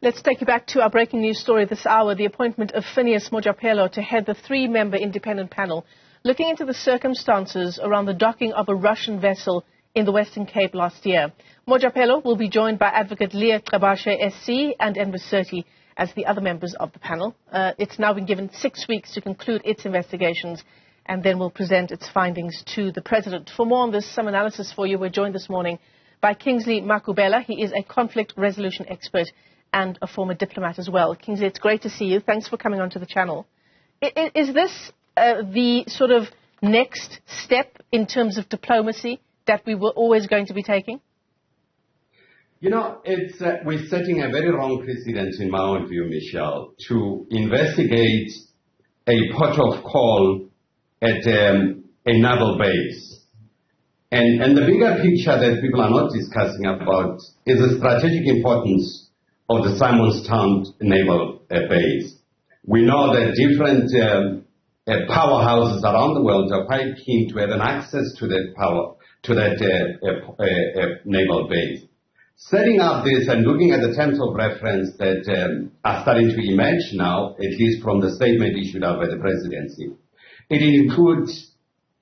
Let's take you back to our breaking news story this hour, the appointment of Phineas Mojapelo to head the three-member independent panel looking into the circumstances around the docking of a Russian vessel in the Western Cape last year. Mojapelo will be joined by Advocate Leah Gcabashe SC and Enver Surty as the other members of the panel. It's now been given 6 weeks to conclude its investigations and then will present its findings to the President. For more on this, some analysis for you, we're joined this morning by Kingsley Makhubela. He is a conflict resolution expert and a former diplomat as well. Kingsley, it's great to see you. Thanks for coming onto the channel. Is this the sort of next step in terms of diplomacy that we were always going to be taking? You know, we're setting a very wrong precedent, in my own view, Michelle, to investigate a port of call at a naval base. And the bigger picture that people are not discussing about is the strategic importance of the Simonstown naval base. We know that different powerhouses around the world are quite keen to have an access to that power, to that naval base. Setting up this and looking at the terms of reference that are starting to emerge now, at least from the statement issued out by the presidency, it includes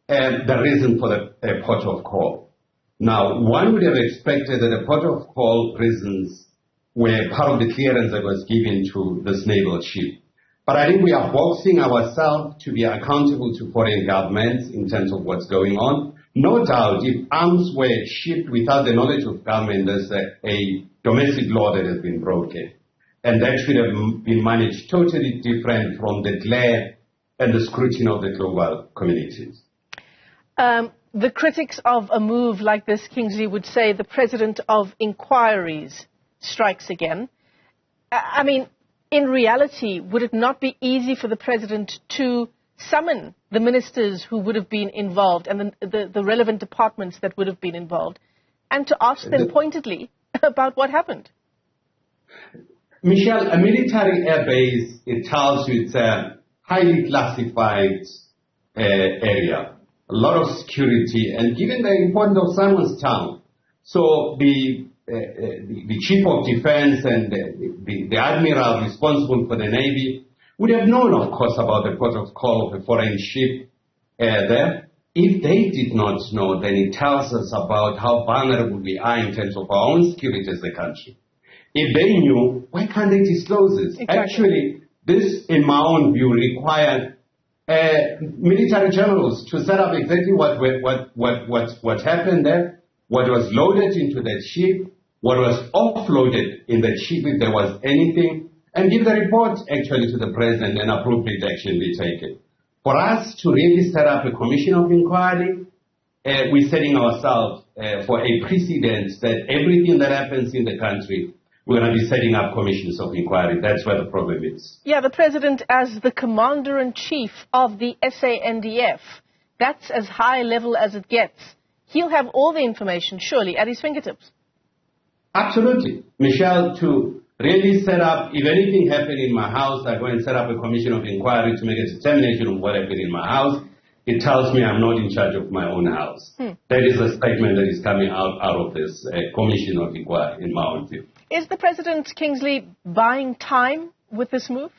the reason for the port of call. Now, one would have expected that the port of call reasons were part of the clearance that was given to this naval ship. But I think we are boxing ourselves to be accountable to foreign governments in terms of what's going on. No doubt, if arms were shipped without the knowledge of government, there's a domestic law that has been broken. And that should have been managed totally different from the glare and the scrutiny of the global communities. The critics of a move like this, Kingsley, would say the president of inquiries strikes again. I mean, in reality, would it not be easy for the president to summon the ministers who would have been involved and the relevant departments that would have been involved and to ask them pointedly about what happened? Michelle, a military airbase, it tells you it's a highly classified area, a lot of security, and given the importance of Simonstown, so the chief of defense and the admiral responsible for the Navy would have known, of course, about the port of call of a foreign ship there. If they did not know, then it tells us about how vulnerable we are in terms of our own security as a country. If they knew, why can't they disclose this? Exactly. Actually, this, in my own view, required military generals to set up exactly what happened there, what was loaded into that ship, what was offloaded in that ship if there was anything, and give the report actually to the president and appropriate action be taken. For us to really set up a commission of inquiry, we're setting ourselves for a precedent that everything that happens in the country, we're going to be setting up commissions of inquiry. That's where the problem is. Yeah, the president as the commander-in-chief of the SANDF, that's as high level as it gets. He'll have all the information, surely, at his fingertips. Absolutely. Michelle, to really set up, if anything happened in my house, I go and set up a commission of inquiry to make a determination of what happened in my house. It tells me I'm not in charge of my own house. That is a statement that is coming out of this commission of inquiry, in my own view. Is the president, Kingsley, buying time with this move?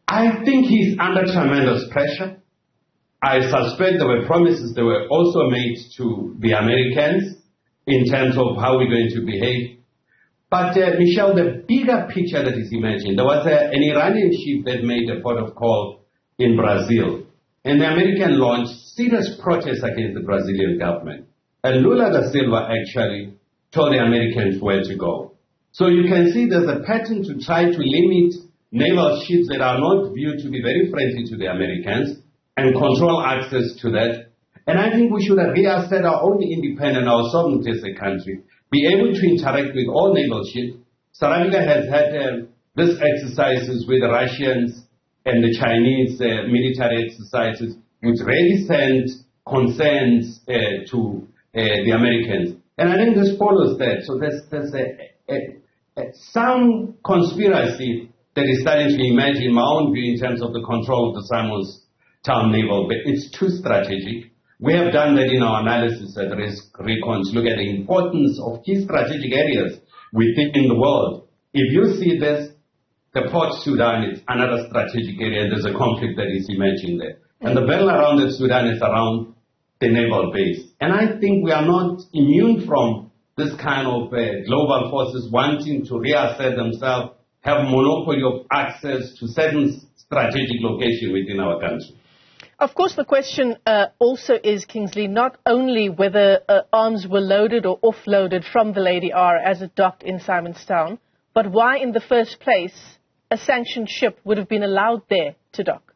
I think he's under tremendous pressure. I suspect there were promises that were also made to the Americans in terms of how we're going to behave. But, Michelle, the bigger picture that is emerging, there was an Iranian ship that made a port of call in Brazil. And the American launched serious protests against the Brazilian government. And Lula da Silva actually told the Americans where to go. So you can see there's a pattern to try to limit naval ships that are not viewed to be very friendly to the Americans and control access to that. And I think we should reassert our own independence, our sovereignty as a country, be able to interact with all naval ships. South Africa has had these exercises with the Russians and the Chinese military exercises, which really sent concerns to the Americans. And I think this follows that. So there's some conspiracy that is starting to emerge in my own view in terms of the control of the Simonstown naval, but it's too strategic. We have done that in our analysis at Risk Recon to look at the importance of key strategic areas within the world. if you see this, the Port Sudan is another strategic area, and there's a conflict that is emerging there. And the battle around the Sudan is around the naval base. And I think we are not immune from this kind of global forces wanting to reassert themselves, have monopoly of access to certain strategic location within our country. Of course, the question also is, Kingsley, not only whether arms were loaded or offloaded from the Lady R as it docked in Simonstown, but why in the first place a sanctioned ship would have been allowed there to dock.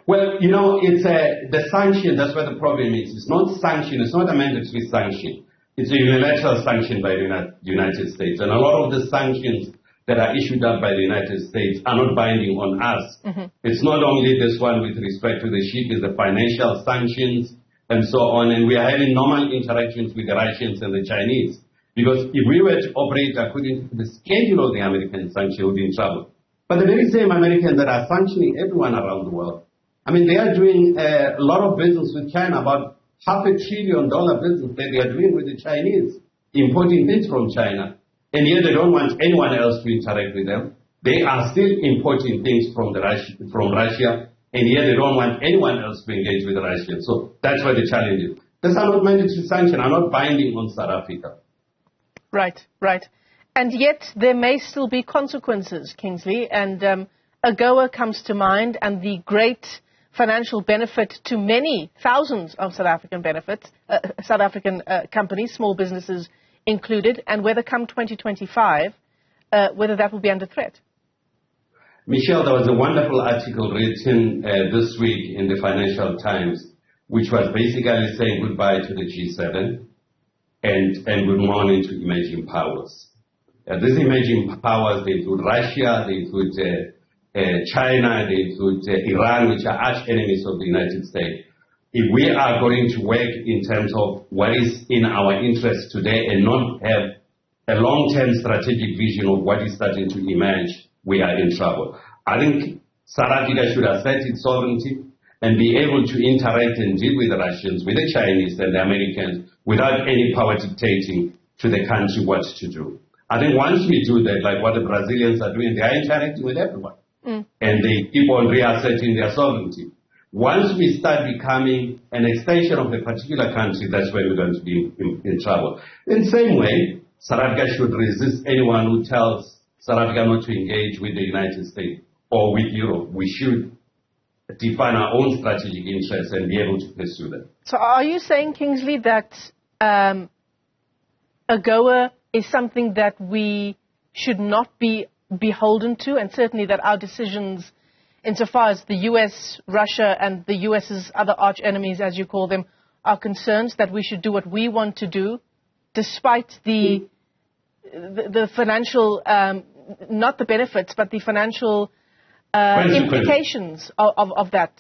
Well, you know, it's the sanction, that's what the problem is. It's not sanction, it's not a mandatory sanction. It's a unilateral sanction by the United States. And a lot of the sanctions that are issued up by the United States are not binding on us. It's not only this one with respect to the ship, it's the financial sanctions and so on. And we are having normal interactions with the Russians and the Chinese. Because if we were to operate according to the schedule of the American sanction, we'd be in trouble. But the very same Americans that are sanctioning everyone around the world, I mean, they are doing a lot of business with China, about $500 billion business that they are doing with the Chinese, importing things from China. And yet they don't want anyone else to interact with them. They are still importing things from Russia, and yet they don't want anyone else to engage with Russia. So that's where the challenge is. These are not mandatory sanctions, are not binding on South Africa. Right, right. And yet there may still be consequences, Kingsley, and AGOA comes to mind, and the great financial benefit to many thousands of South African companies, small businesses included, and whether come 2025, whether that will be under threat. Michelle, there was a wonderful article written this week in the Financial Times, which was basically saying goodbye to the G7 and good morning to emerging powers. These emerging powers, they include Russia, they include China, they include Iran, which are arch enemies of the United States. If we are going to work in terms of what is in our interest today and not have a long-term strategic vision of what is starting to emerge, we are in trouble. I think South Africa should assert its sovereignty and be able to interact and deal with the Russians, with the Chinese and the Americans without any power dictating to the country what to do. I think once we do that, like what the Brazilians are doing, they are interacting with everyone. And they keep on reasserting their sovereignty. Once we start becoming an extension of a particular country, that's where we're going to be in trouble. In the same way, South Africa should resist anyone who tells South Africa not to engage with the United States or with Europe. We should define our own strategic interests and be able to pursue them. So are you saying, Kingsley, that AGOA is something that we should not be beholden to, and certainly that our decisions, insofar as the US, Russia, and the US's other arch enemies, as you call them, are concerned, that we should do what we want to do, despite the financial, not the benefits, but the financial implications of that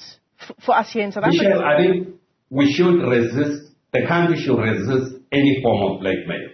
for us here in South Africa? Michelle, I think we should resist, the country should resist any form of blackmail.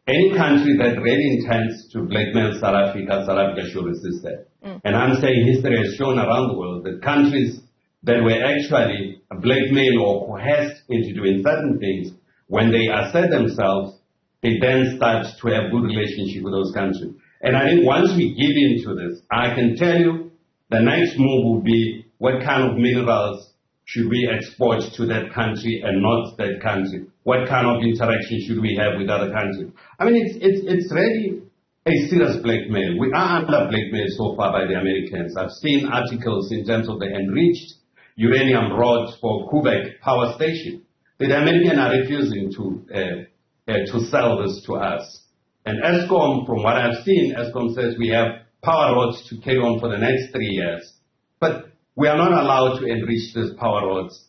Any country that really intends to blackmail South Africa should resist that. And I'm saying history has shown around the world that countries that were actually blackmailed or coerced into doing certain things, when they assert themselves, they then start to have good relationship with those countries. And I think once we give in to this, I can tell you the next move will be what kind of minerals should we export to that country and not that country? What kind of interaction should we have with other countries? I mean, it's really a serious blackmail. We are under blackmail so far by the Americans. I've seen articles in terms of the enriched uranium rods for Quebec power station. The Americans are refusing to sell this to us. And ESCOM, from what I've seen, ESCOM says we have power rods to carry on for the next 3 years. But we are not allowed to enrich these power rods,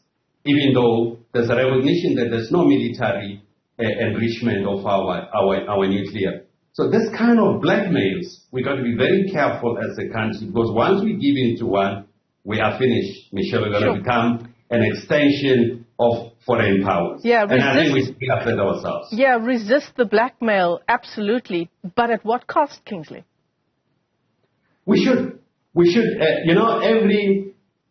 even though there's a recognition that there's no military enrichment of our nuclear. So this kind of blackmails, we've got to be very careful as a country, because once we give in to one, we are finished. Michelle, we're going to become an extension of foreign powers. Yeah, and I think we should affect ourselves. Yeah, resist the blackmail, absolutely. But at what cost, Kingsley? We should,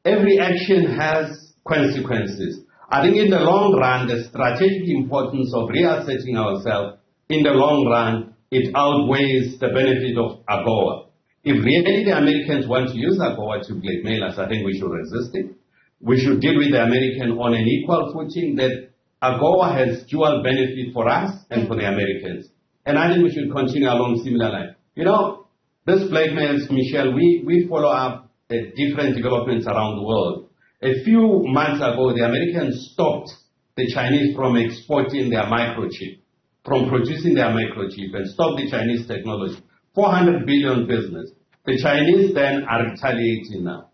every action has consequences. I think in the long run, the strategic importance of reasserting ourselves in the long run it outweighs the benefit of AGOA. If really the Americans want to use AGOA to blackmail us, I think we should resist it. We should deal with the American on an equal footing, that AGOA has dual benefit for us and for the Americans. And I think we should continue along similar lines. You know, this blackmails, Michelle, we follow up different developments around the world. A few months ago, the Americans stopped the Chinese from exporting their microchip, from producing their microchip, and stopped the Chinese technology. 400 billion business. The Chinese then are retaliating now.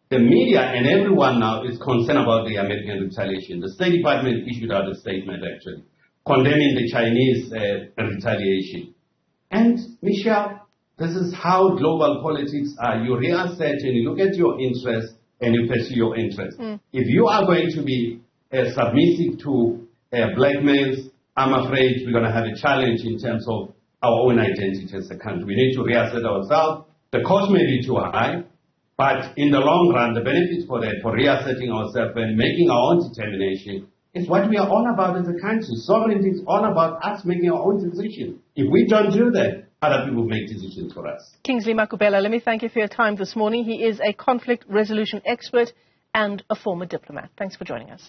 The media and everyone now is concerned about the American retaliation. The State Department issued out a statement, actually, condemning the Chinese retaliation. And, Michelle, this is how global politics are. You reassert and you look at your interests and you pursue your interests. If you are going to be submissive to blackmails, I'm afraid we're going to have a challenge in terms of our own identity as a country. We need to reassert ourselves. The cost may be too high, but in the long run, the benefits for that, for reasserting ourselves and making our own determination, is what we are all about as a country. Sovereignty is all about us making our own decisions. If we don't do that, other people make decisions for us. Kingsley Makhubela, let me thank you for your time this morning. He is a conflict resolution expert and a former diplomat. Thanks for joining us.